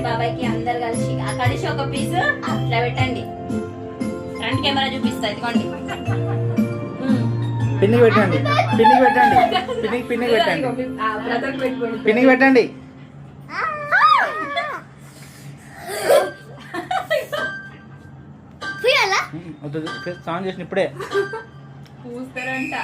బాబాయ్కి అందరు కలిసి ఒక పీస్ అట్లా పెట్టండి. ఫ్రంట్ కెమెరా చూపిస్తా, ఇదిగోండి. పిన్నికి పెట్టండి, పిన్నికి పెట్టండి, పిన్నికి పెట్టండి, పిన్నికి పెట్టండి. స్నానం చేసిన ఇప్పుడే పూస్తారంట.